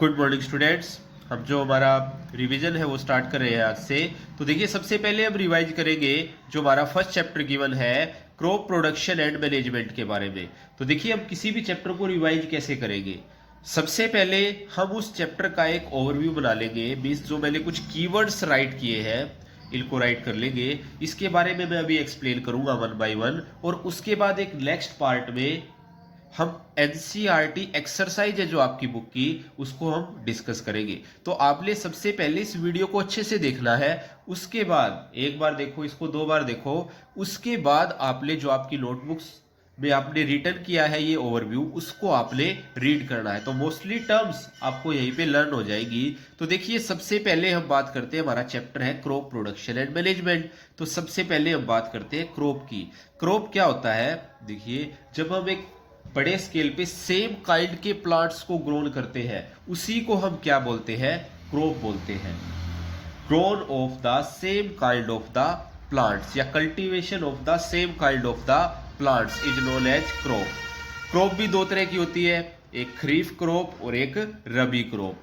Good morning students. हम जो हमारा रिवीजन है वो स्टार्ट कर रहे हैं आज से। तो देखिए, सबसे पहले हम रिवाइज करेंगे जो हमारा फर्स्ट चैप्टर गिवन है क्रॉप प्रोडक्शन एंड मैनेजमेंट के बारे में। तो देखिए, हम किसी भी चैप्टर को रिवाइज कैसे करेंगे। सबसे पहले हम उस चैप्टर का एक ओवरव्यू बना लेंगे, मीन्स जो मैंने कुछ कीवर्ड्स राइट किए हैं इनको राइट कर लेंगे। इसके बारे में मैं अभी एक्सप्लेन करूंगा वन बाय वन, और उसके बाद एक नेक्स्ट पार्ट में हम एनसीईआरटी एक्सरसाइज है जो आपकी बुक की, उसको हम डिस्कस करेंगे। तो आपने सबसे पहले इस वीडियो को अच्छे से देखना है। उसके बाद एक बार देखो, इसको दो बार देखो। उसके बाद आपने जो आपकी नोटबुक्स में आपने रिटर्न किया है ये ओवरव्यू, उसको आपने रीड करना है। तो मोस्टली टर्म्स आपको यहीं पे लर्न हो जाएगी। तो देखिए, सबसे पहले हम बात करते हैं, हमारा चैप्टर है क्रॉप प्रोडक्शन एंड मैनेजमेंट। तो सबसे पहले हम बात करते हैं क्रॉप की। क्रॉप क्या होता है? देखिए, जब हम एक बड़े स्केल पे सेम काइंड के प्लांट्स को ग्रोन करते हैं, उसी को हम क्या बोलते हैं? क्रॉप बोलते हैं। Grown of the same kind of the plants या cultivation of the same kind of the plants is known as crop. Crop भी दो तरह की होती है, एक खरीफ क्रॉप और एक रबी क्रॉप।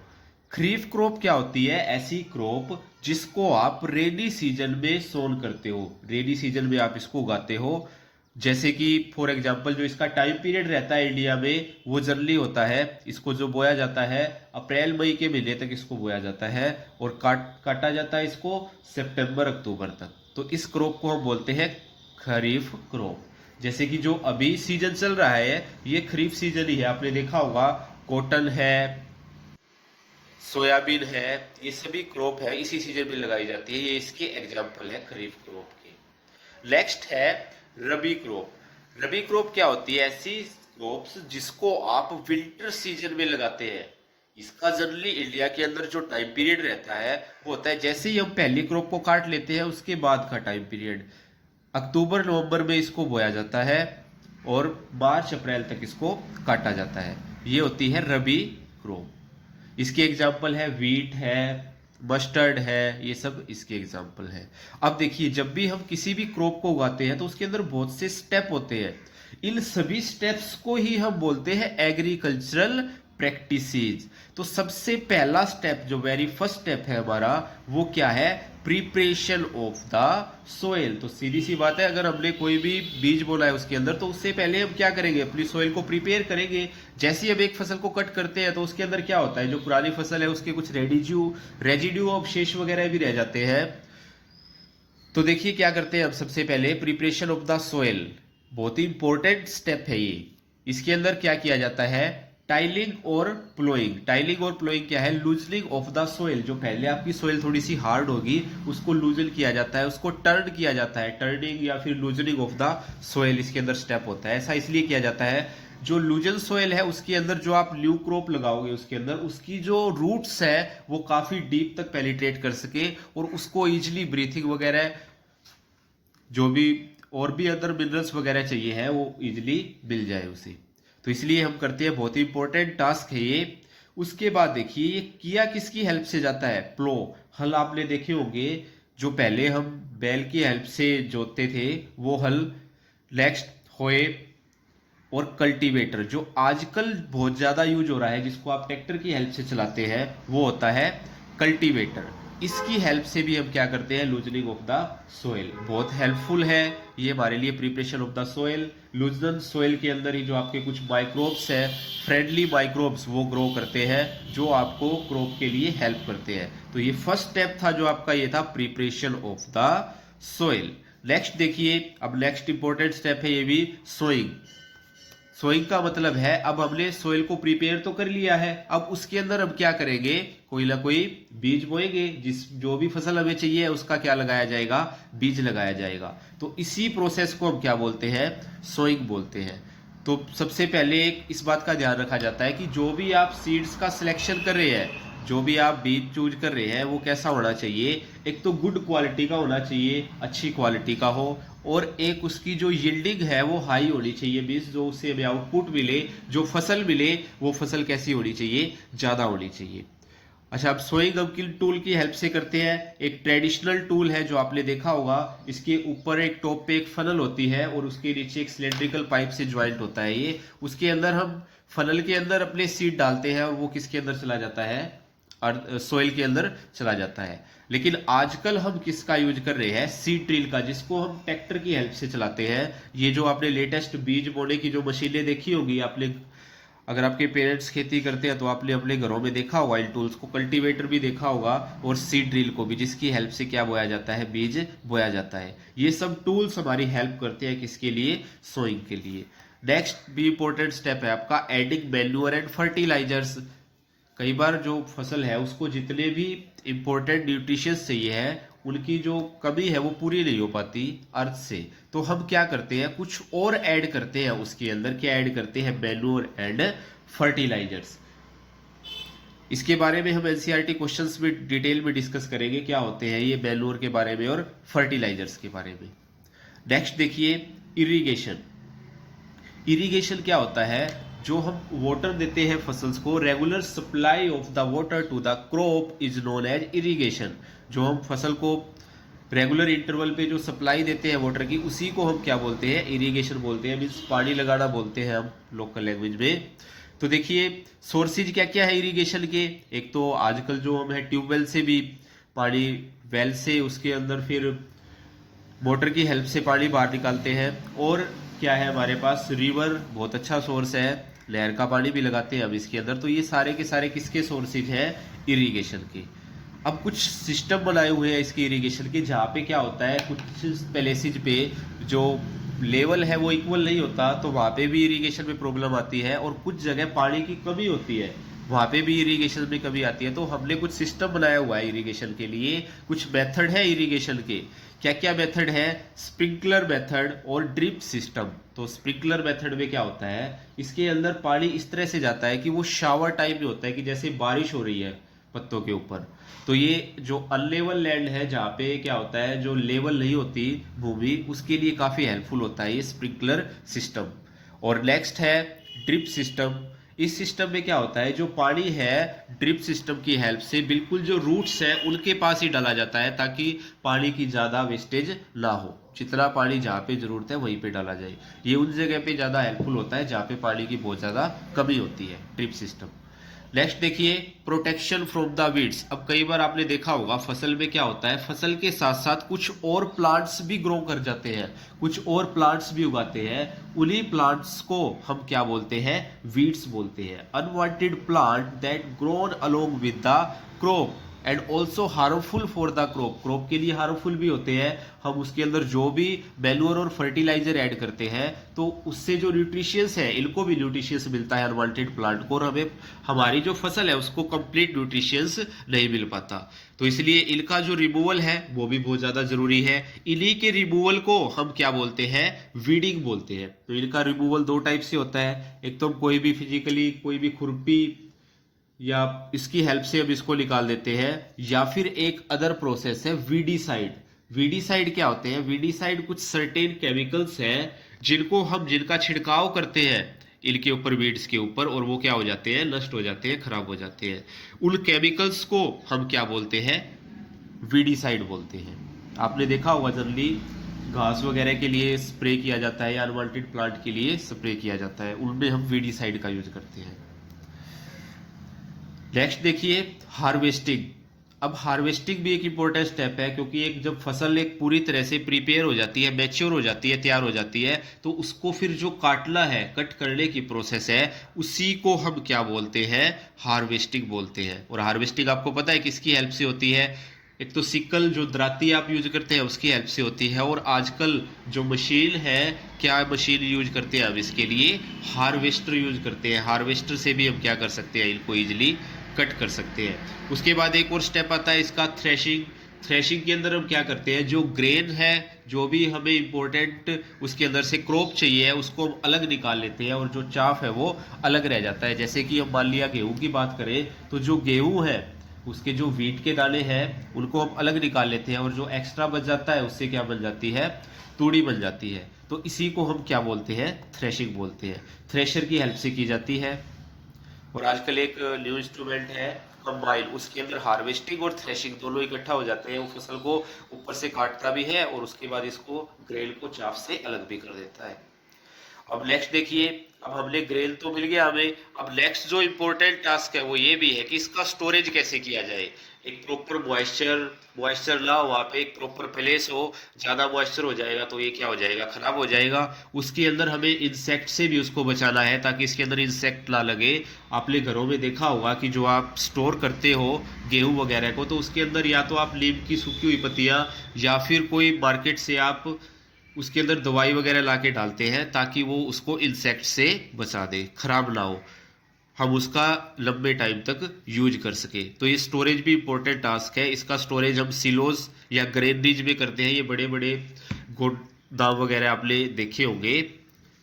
खरीफ क्रॉप क्या होती है? ऐसी क्रॉप जिसको आप रेनी सीजन में सोन करते हो, रेनी सीजन में आप इसको उगाते हो। जैसे कि फॉर एग्जांपल जो इसका टाइम पीरियड रहता है इंडिया में, वो जनरली होता है, इसको जो बोया जाता है अप्रैल मई के महीने तक इसको बोया जाता है, और काटा जाता है इसको सितंबर अक्टूबर तक। तो इस क्रॉप को हम बोलते हैं खरीफ क्रॉप। जैसे कि जो अभी सीजन चल रहा है ये खरीफ सीजन ही है, आपने देखा होगा। कॉटन है, सोयाबीन है, ये सभी क्रॉप है इसी सीजन में लगाई जाती है। ये इसके एग्जाम्पल है खरीफ क्रॉप के। नेक्स्ट है रबी क्रॉप। रबी क्रॉप क्या होती है? ऐसी क्रॉप्स जिसको आप विंटर सीजन में लगाते हैं। इसका जनरली इंडिया के अंदर जो टाइम पीरियड रहता है वो होता है, जैसे ही हम पहली क्रॉप को काट लेते हैं उसके बाद का टाइम पीरियड अक्टूबर नवंबर में इसको बोया जाता है, और मार्च अप्रैल तक इसको काटा जाता है। ये होती है रबी क्रॉप। इसके एग्जाम्पल है वीट है, मस्टर्ड है, ये सब इसके एग्जाम्पल है। अब देखिए, जब भी हम किसी भी क्रॉप को उगाते हैं तो उसके अंदर बहुत से स्टेप होते हैं। इन सभी स्टेप्स को ही हम बोलते हैं एग्रीकल्चरल प्रैक्टिसेस। तो सबसे पहला स्टेप, जो वेरी फर्स्ट स्टेप है हमारा, वो क्या है? Preparation of the soil. तो सीधी सी बात है, अगर हमने कोई भी बीज बोला है उसके अंदर, तो उससे पहले हम क्या करेंगे? अपनी सोइल को प्रिपेयर करेंगे। जैसे ही हम एक फसल को कट करते हैं तो उसके अंदर क्या होता है? जो पुरानी फसल है उसके कुछ रेजिड्यू अवशेष वगैरह भी रह जाते हैं। तो देखिए क्या करते हैं हम, सबसे पहले प्रिपरेशन ऑफ द सोइल, बहुत ही इंपॉर्टेंट स्टेप है ये। इसके अंदर क्या किया जाता है? टाइलिंग और प्लोइंग। टाइलिंग और प्लोइंग क्या है? Loosening of the soil. जो पहले आपकी सोइल थोड़ी सी हार्ड होगी उसको लूजन किया जाता है, उसको टर्न किया जाता है। टर्निंग या फिर लूजनिंग ऑफ द सोइल इसके अंदर स्टेप होता है। ऐसा इसलिए किया जाता है, जो लूजन सोइल है उसके अंदर जो आप न्यू क्रॉप लगाओगे उसके अंदर उसकी जो रूट्स है वो काफी डीप तक पेनिट्रेट कर सके, और उसको इजिली ब्रीथिंग वगैरह, जो भी और भी अदर मिनरल्स वगैरह चाहिए है, वो इजिली मिल जाए उसे। तो इसलिए हम करते हैं, बहुत ही इंपॉर्टेंट टास्क है ये। उसके बाद देखिए, ये किया किसकी हेल्प से जाता है? प्लो। हल आपने देखे होंगे, जो पहले हम बैल की हेल्प से जोतते थे वो हल। नेक्स्ट होए और कल्टीवेटर, जो आजकल बहुत ज्यादा यूज हो रहा है, जिसको आप ट्रैक्टर की हेल्प से चलाते हैं, वो होता है कल्टीवेटर। इसकी हेल्प से भी हम क्या करते हैं? Loosening of the soil. बहुत हेल्पफुल है ये हमारे लिए, preparation of the soil. लूजन soil के अंदर ही जो आपके कुछ माइक्रोब्स है, फ्रेंडली माइक्रोब्स, वो ग्रो करते हैं, जो आपको क्रॉप के लिए हेल्प करते हैं। तो ये फर्स्ट स्टेप था जो आपका, ये था preparation of the soil. Next देखिए, अब नेक्स्ट इंपॉर्टेंट स्टेप है ये भी, सोइंग। सोइंग का मतलब है, अब हमने सोइल को प्रिपेयर तो कर लिया है, अब उसके अंदर हम क्या करेंगे? कोई ना कोई बीज बोएंगे। जो भी फसल हमें चाहिए उसका क्या लगाया जाएगा? बीज लगाया जाएगा। तो इसी प्रोसेस को हम क्या बोलते हैं? सोइंग बोलते हैं। तो सबसे पहले एक इस बात का ध्यान रखा जाता है कि जो भी आप सीड्स का सिलेक्शन कर रहे हैं, जो भी आप बीज चूज कर रहे हैं, वो कैसा होना चाहिए? एक तो गुड क्वालिटी का होना चाहिए, अच्छी क्वालिटी का हो, और एक उसकी जो यील्डिंग है वो हाई होनी चाहिए, मीन्स जो उससे हमें आउटपुट मिले, जो फसल मिले, वो फसल कैसी होनी चाहिए? ज्यादा होनी चाहिए। अच्छा, अब सोइंग हम किन टूल की हेल्प से करते हैं? एक ट्रेडिशनल टूल है जो आपने देखा होगा, इसके ऊपर एक टॉप पे एक फनल होती है और उसके नीचे एक सिलेंड्रिकल पाइप से ज्वाइंट होता है ये। उसके अंदर हम फनल के अंदर अपने सीड डालते हैं और वो किसके अंदर चला जाता है, सॉइल के अंदर चला जाता है। लेकिन आजकल हम किसका यूज कर रहे हैं, सीड ड्रिल का, जिसको हम ट्रैक्टर की हेल्प से चलाते हैं। ये जो आपने लेटेस्ट बीज बोने की जो मशीनें देखी होगी आपने, अगर आपके पेरेंट्स खेती करते हैं तो आपने अपने घरों में देखा होगा इन टूल्स को, कल्टीवेटर भी देखा होगा और सीड ड्रिल को भी, जिसकी हेल्प से क्या बोया जाता है, बीज बोया जाता है। ये सब टूल्स हमारी हेल्प करते हैं किसके लिए, सोइंग के लिए। नेक्स्ट भी इंपॉर्टेंट स्टेप है आपका एडिंग मैन्यूअर एंड फर्टिलाइजर्स। कई बार जो फसल है उसको जितने भी इंपॉर्टेंट न्यूट्रिशंस चाहिए है, उनकी जो कमी है वो पूरी नहीं हो पाती अर्थ से, तो हम क्या करते हैं, कुछ और ऐड करते हैं उसके अंदर। क्या ऐड करते हैं, मैन्योर एंड फर्टिलाइजर्स। इसके बारे में हम एनसीईआरटी क्वेश्चंस में डिटेल में डिस्कस करेंगे, क्या होते हैं ये मैन्योर के बारे में और फर्टिलाइजर्स के बारे में। नेक्स्ट देखिए इरिगेशन। इरिगेशन क्या होता है, जो हम वाटर देते हैं फसल्स को, regular supply of the water to the crop is known as irrigation. जो हम फसल को रेगुलर इंटरवल पे जो सप्लाई देते हैं वाटर की, उसी को हम क्या बोलते हैं, इरिगेशन बोलते हैं। मीन्स पानी लगाना बोलते हैं हम लोकल लैंग्वेज में। तो देखिए सोर्सेज क्या क्या है इरिगेशन के। एक तो आजकल जो हम है ट्यूबवेल से भी पानी, वेल से, उसके अंदर फिर मोटर की हेल्प से पानी बाहर निकालते हैं। और क्या है हमारे पास, रिवर बहुत अच्छा सोर्स है, नहर का पानी भी लगाते हैं हम इसके अंदर। तो ये सारे के सारे किसके सोर्सेज हैं, इरिगेशन के। अब कुछ सिस्टम बनाए हुए हैं इसके इरिगेशन के, जहाँ पे क्या होता है, कुछ प्लेसेज पे जो लेवल है वो इक्वल नहीं होता, तो वहाँ पे भी इरिगेशन में प्रॉब्लम आती है। और कुछ जगह पानी की कमी होती है, वहाँ पे भी इरिगेशन में कमी आती है। तो हमने कुछ सिस्टम बनाया हुआ है इरिगेशन के लिए, कुछ मेथड है इरिगेशन के। क्या क्या मेथड है, स्प्रिंकलर मेथड और ड्रिप सिस्टम। तो स्प्रिंकलर मेथड में क्या होता है, इसके अंदर पानी इस तरह से जाता है कि वो शावर टाइप में होता है, कि जैसे बारिश हो रही है पत्तों के ऊपर। तो ये जो अनलेवल लैंड है, जहाँ पे क्या होता है, जो लेवल नहीं होती भूमि, उसके लिए काफी हेल्पफुल होता है ये स्प्रिंकलर सिस्टम। और नेक्स्ट है ड्रिप सिस्टम। इस सिस्टम में क्या होता है, जो पानी है ड्रिप सिस्टम की हेल्प से बिल्कुल जो रूट्स है उनके पास ही डाला जाता है, ताकि पानी की ज्यादा वेस्टेज ना हो। जितना पानी जहाँ पे जरूरत है वहीं पे डाला जाए। ये उन जगह पे ज्यादा हेल्पफुल होता है जहाँ पे पानी की बहुत ज्यादा कमी होती है, ड्रिप सिस्टम। नेक्स्ट देखिए प्रोटेक्शन फ्रॉम द वीड्स। अब कई बार आपने देखा होगा फसल में क्या होता है, फसल के साथ साथ कुछ और प्लांट्स भी ग्रो कर जाते हैं, कुछ और प्लांट्स भी उगाते हैं। उन्हीं प्लांट्स को हम क्या बोलते हैं, वीड्स बोलते हैं। Unwanted plant that grown along with the crop and also harmful for the crop. Crop के लिए हार्मफुल भी होते हैं। हम उसके अंदर जो भी मैन्योर और फर्टिलाइजर ऐड करते हैं, तो उससे जो न्यूट्रिशियंस है, इनको भी न्यूट्रिशियंस मिलता है अनवांटेड प्लांट को, और हमें हमारी जो फसल है उसको कंप्लीट न्यूट्रिशियंस नहीं मिल पाता। तो इसलिए इनका जो रिमूवल है वो भी बहुत ज्यादा जरूरी है। इन्हीं के रिमूवल को हम क्या बोलते हैं, वीडिंग बोलते हैं। तो इनका रिमूवल दो टाइप से होता है। एक तो हम कोई भी फिजिकली कोई भी खुरपी या इसकी हेल्प से अब इसको निकाल देते हैं, या फिर एक अदर प्रोसेस है वीडीसाइड। वीडीसाइड क्या होते हैं, वीडीसाइड कुछ सर्टेन केमिकल्स हैं जिनको हम, जिनका छिड़काव करते हैं इनके ऊपर, वीड्स के ऊपर, और वो क्या हो जाते हैं, नष्ट हो जाते हैं, खराब हो जाते हैं। उन केमिकल्स को हम क्या बोलते हैं, वीडीसाइड बोलते हैं। आपने देखा होगा जनरली घास वगैरह के लिए स्प्रे किया जाता है, या अनवांटेड प्लांट के लिए स्प्रे किया जाता है, उनमें हम वीडीसाइड का यूज करते हैं। नेक्स्ट देखिए हार्वेस्टिंग। अब हार्वेस्टिंग भी एक इंपॉर्टेंट स्टेप है, क्योंकि एक जब फसल एक पूरी तरह से प्रिपेयर हो जाती है, मैच्योर हो जाती है, तैयार हो जाती है, तो उसको फिर जो काटना है, कट करने की प्रोसेस है, उसी को हम क्या बोलते हैं, हार्वेस्टिंग बोलते हैं। और हार्वेस्टिंग आपको पता है किसकी हेल्प से होती है, एक तो सिकल जो दराती आप यूज करते हैं उसकी हेल्प से होती है, और आजकल जो मशीन है, क्या मशीन यूज करते हैं हम इसके लिए, हार्वेस्टर यूज करते हैं। हार्वेस्टर से भी हम क्या कर सकते हैं, इनको इजिली कट कर सकते हैं। उसके बाद एक और स्टेप आता है इसका, थ्रेशिंग। थ्रेशिंग के अंदर हम क्या करते हैं, जो ग्रेन है, जो भी हमें इंपॉर्टेंट उसके अंदर से क्रॉप चाहिए है, उसको हम अलग निकाल लेते हैं, और जो चाफ है वो अलग रह जाता है। जैसे कि हम मान लिया गेहूं की बात करें, तो जो गेहूं है उसके जो वीट के दाने हैं उनको हम अलग निकाल लेते हैं, और जो एक्स्ट्रा बच जाता है उससे क्या बन जाती है, तूड़ी बन जाती है। तो इसी को हम क्या बोलते हैं, थ्रेशिंग बोलते हैं। थ्रेशर की हेल्प से की जाती है। और आजकल एक न्यू इंस्ट्रूमेंट है कंबाइन, उसके अंदर हार्वेस्टिंग और थ्रेशिंग दोनों इकट्ठा हो जाते हैं। वो फसल को ऊपर से काटता भी है, और उसके बाद इसको ग्रेन को चाफ से अलग भी कर देता है। अब नेक्स्ट देखिए अब हमने ग्रेन तो मिल गया हमें। अब नेक्स्ट जो इम्पोर्टेंट टास्क है वो ये भी है कि इसका स्टोरेज कैसे किया जाए। एक प्रॉपर मॉइस्चर ना हो, वहाँ पे एक प्रॉपर प्लेस हो। ज्यादा मॉइस्चर हो जाएगा तो ये क्या हो जाएगा, खराब हो जाएगा। उसके अंदर हमें इंसेक्ट से भी उसको बचाना है ताकि इसके अंदर इंसेक्ट ना लगे। आपने घरों में देखा होगा कि जो आप स्टोर करते हो गेहूं वगैरह को, तो उसके अंदर या तो आप नीम की सूखी हुई पत्तियां या फिर कोई मार्केट से आप उसके अंदर दवाई वगैरह ला के डालते हैं ताकि वो उसको इंसेक्ट से बचा दे, खराब ना हो, हम उसका लंबे टाइम तक यूज कर सके। तो ये स्टोरेज भी इंपॉर्टेंट टास्क है। इसका स्टोरेज हम सिलोज या ग्रेनरीज में करते हैं। ये बड़े बड़े गोदाम वगैरह आपने देखे होंगे,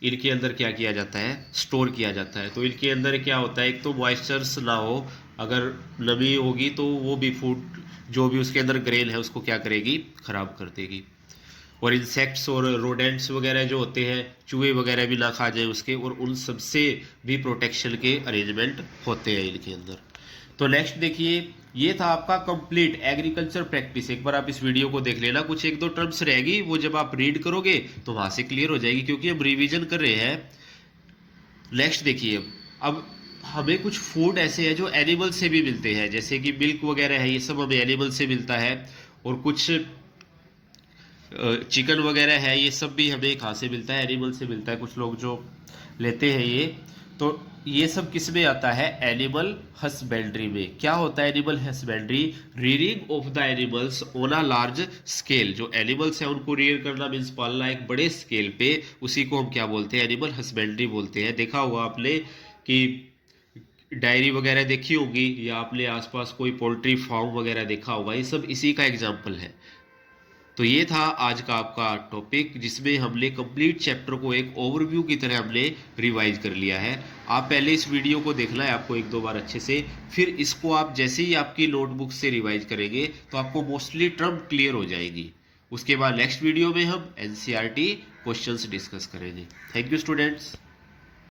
इनके अंदर क्या किया जाता है, स्टोर किया जाता है। तो इनके अंदर क्या होता है, एक तो मॉइस्चर्स ना हो, अगर नमी होगी तो वो भी फूड जो भी उसके अंदर ग्रेन है उसको क्या करेगी, खराब कर देगी। और इंसेक्ट्स और रोडेंट्स वगैरह जो होते हैं, चूहे वगैरह भी ना खा जाए उसके, और उन सबसे भी प्रोटेक्शन के अरेंजमेंट होते हैं इनके अंदर। तो नेक्स्ट देखिए, ये था आपका कंप्लीट एग्रीकल्चर प्रैक्टिस। एक बार आप इस वीडियो को देख लेना, कुछ एक दो टर्म्स रहेगी वो जब आप रीड करोगे तो वहां से क्लियर हो जाएगी, क्योंकि हम रिवीजन कर रहे हैं। नेक्स्ट देखिए, अब हमें कुछ फूड ऐसे हैं जो एनिमल से भी मिलते हैं, जैसे कि मिल्क वगैरह है, ये सब हमें एनिमल से मिलता है। और कुछ चिकन वगैरह है, ये सब भी हमें कहाँ से मिलता है, एनिमल से मिलता है। कुछ लोग जो लेते हैं ये, तो ये सब किस में आता है, एनिमल हस्बेंड्री में। क्या होता है animal husbandry, rearing of the animals on a large scale. जो एनिमल्स है उनको रियर करना मीन्स पालना एक बड़े स्केल पे, उसी को हम क्या बोलते हैं, एनिमल हस्बेंड्री बोलते हैं। देखा होगा आपने कि डायरी वगैरह देखी होगी, या आपने आसपास कोई पोल्ट्री फार्म वगैरह देखा होगा, ये सब इसी का एग्जाम्पल है। तो ये था आज का आपका टॉपिक, जिसमें हमने कंप्लीट चैप्टर को एक ओवरव्यू की तरह हमने रिवाइज कर लिया है। आप पहले इस वीडियो को देखना है आपको एक दो बार अच्छे से, फिर इसको आप जैसे ही आपकी नोटबुक से रिवाइज करेंगे तो आपको मोस्टली टर्म क्लियर हो जाएगी। उसके बाद नेक्स्ट वीडियो में हम एनसीईआरटी क्वेश्चंस डिस्कस करेंगे। Thank you students.